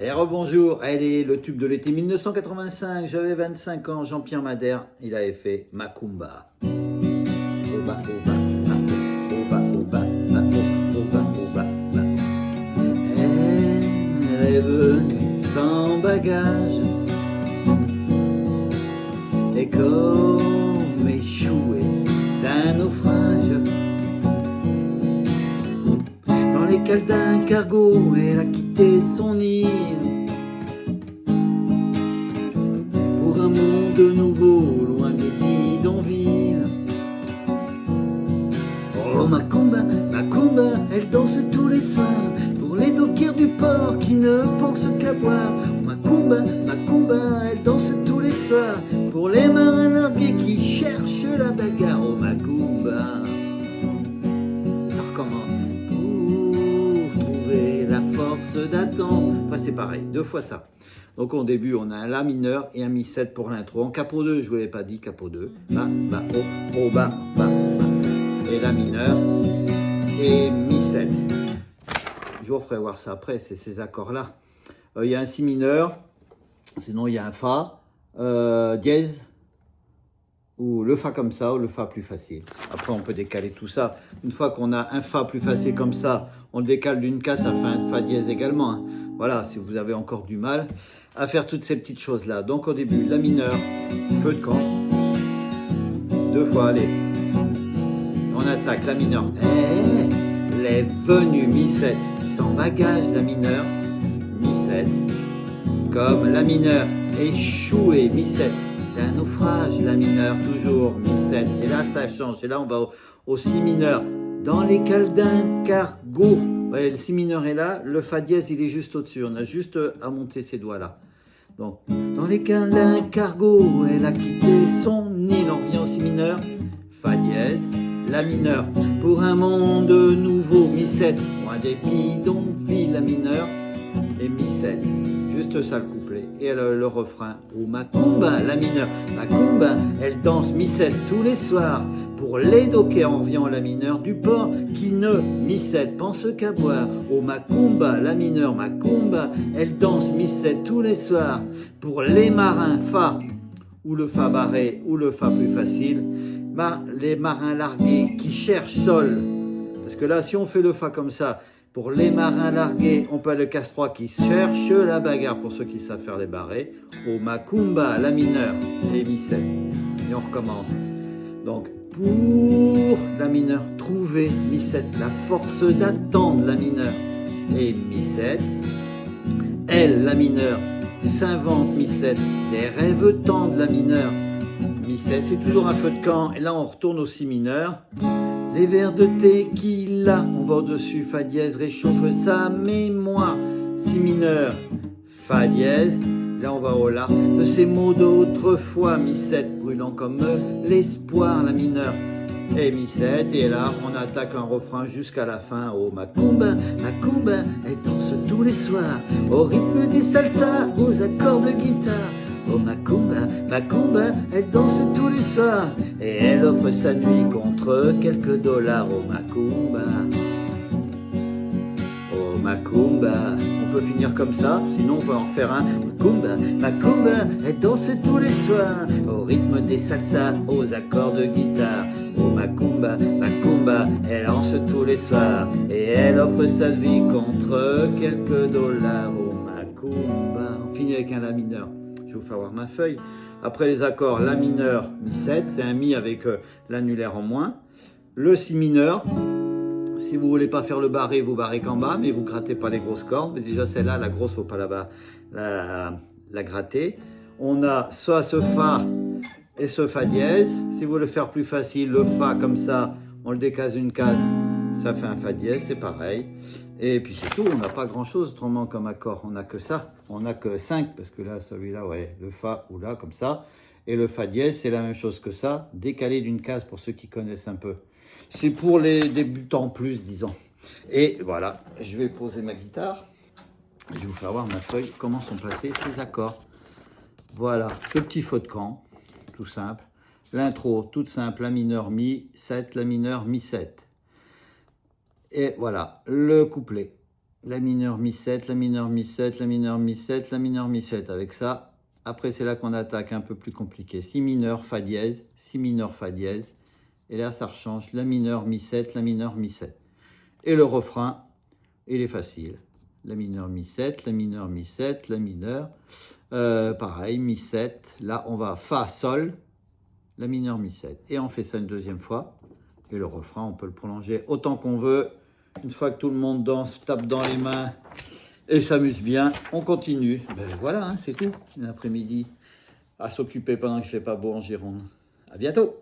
Et rebonjour, allez, le tube de l'été 1985, j'avais 25 ans, Jean-Pierre Madère, il avait fait Macumba. Oba, oba, oba, oba, oba, oba, oba. Elle est venue sans bagage et comme échouée d'un naufrage dans les cales d'un cargo, elle a quitté son île pour un monde nouveau, loin des bidonvilles. Oh Macumba, Macumba, elle danse tous les soirs pour les dockers du port qui ne pensent qu'à boire. Oh Macumba, Macumba, elle danse tous les soirs pour les marins largués qui cherchent la bagarre. Oh Macumba, ça recommence. Pour trouver la force d'attendre. Enfin c'est pareil, deux fois ça. Donc au début on a un La mineur et un Mi 7 pour l'intro. En capo 2, je vous l'ai pas dit, capo 2. Ba, ba, oh, oh, ba, ba, ba. Et La mineur et Mi 7. Je vous referai voir ça après, c'est ces accords-là. Il y a un Si mineur, sinon il y a un Fa, dièse, ou le Fa comme ça, ou le Fa plus facile. Après on peut décaler tout ça. Une fois qu'on a un Fa plus facile comme ça, on le décale d'une case, ça fait un Fa dièse également. Hein. Voilà, si vous avez encore du mal à faire toutes ces petites choses-là. Donc au début, La mineur, feu de camp, deux fois, allez. On attaque La mineur. Elle est venue Mi 7, sans bagage La mineur, Mi 7. Comme La mineur, échoué Mi 7, d'un naufrage La mineur, toujours Mi 7. Et là ça change, et là on va au Si mineur, dans les cales d'un cargo. Ouais, le Si mineur est là, le Fa dièse il est juste au-dessus, on a juste à monter ces doigts là. Donc, dans les cales d'un cargo, elle a quitté son île, on revient au Si mineur, Fa dièse, La mineur, pour un monde nouveau, Mi 7, loin des bidonvilles, La mineur, et Mi 7, juste ça le couplet, et le refrain, oh Macumba, La mineur, Macumba, elle danse Mi 7 tous les soirs, pour les dockers en revient La mineur du port, qui ne, Mi 7, pense qu'à boire, oh Macumba, La mineur, Macumba, elle danse Mi 7 tous les soirs, pour les marins, Fa, ou le Fa barré, ou le Fa plus facile, les marins largués qui cherchent Sol, parce que là si on fait le Fa comme ça, pour les marins largués, on peut le casse-3 qui cherche la bagarre pour ceux qui savent faire les barrés, au Macumba, La mineur et Mi 7, et on recommence. Donc pour La mineur, trouver Mi 7, la force d'attendre La mineur et Mi 7, elle, La mineur, s'invente Mi 7, des rêves tendres La mineur, Mi 7, c'est toujours un feu de camp, et là on retourne au Si mineur, les verres de thé qu'il a, on va au-dessus, Fa dièse, réchauffe sa mémoire, Si mineur, Fa dièse, là on va au La, de ces mots d'autrefois, Mi 7, brûlant comme l'espoir, La mineur, et Mi 7, et là on attaque un refrain jusqu'à la fin, oh Macumba, Macumba, elle danse tous les soirs, au rythme des salsa, aux accords de guitare. Oh Macumba, Macumba, elle danse tous les soirs et elle offre sa nuit contre quelques dollars. Oh Macumba, oh Macumba. On peut finir comme ça, sinon on peut en faire un. Macumba, Macumba, elle danse tous les soirs au rythme des salsas, aux accords de guitare. Oh Macumba, Macumba, elle danse tous les soirs et elle offre sa vie contre quelques dollars. Oh Macumba. On finit avec un La mineur. Je vais vous faire voir ma feuille. Après les accords, La mineur, Mi 7, c'est un Mi avec l'annulaire en moins. Le Si mineur, si vous voulez pas faire le barré, vous barrez qu'en bas, mais vous grattez pas les grosses cordes. Mais déjà celle-là, la grosse, faut pas la gratter. On a soit ce Fa et ce Fa dièse. Si vous voulez faire plus facile, le Fa comme ça, on le décase une case, ça fait un Fa dièse, c'est pareil. Et puis c'est tout, on n'a pas grand chose autrement comme accord, on n'a que ça, on n'a que 5, parce que là, celui-là, ouais, le Fa ou là, comme ça. Et le Fa dièse, c'est la même chose que ça, décalé d'une case pour ceux qui connaissent un peu. C'est pour les débutants plus, disons. Et voilà, je vais poser ma guitare, je vais vous faire voir ma feuille, comment sont placés ces accords. Voilà, ce petit feu de camp, tout simple. L'intro, toute simple, La mineur, Mi 7, La mineur, Mi 7. Et voilà, le couplet. La mineur mi-7, la mineur mi-7, la mineur mi-7, la mineur mi-7. Avec ça, après c'est là qu'on attaque un peu plus compliqué. Si mineur, fa dièse, si mineur, fa dièse. Et là ça rechange, la mineur mi-7, la mineur mi-7. Et le refrain, il est facile. La mineur mi-7, la mineur mi-7, la mineur. Pareil, mi-7. Là on va fa, sol, la mineur mi-7. Et on fait ça une deuxième fois. Et le refrain, on peut le prolonger autant qu'on veut. Une fois que tout le monde danse, tape dans les mains et s'amuse bien, on continue. Ben voilà, hein, c'est tout. L'après-midi à s'occuper pendant qu'il ne fait pas beau en Gironde. À bientôt.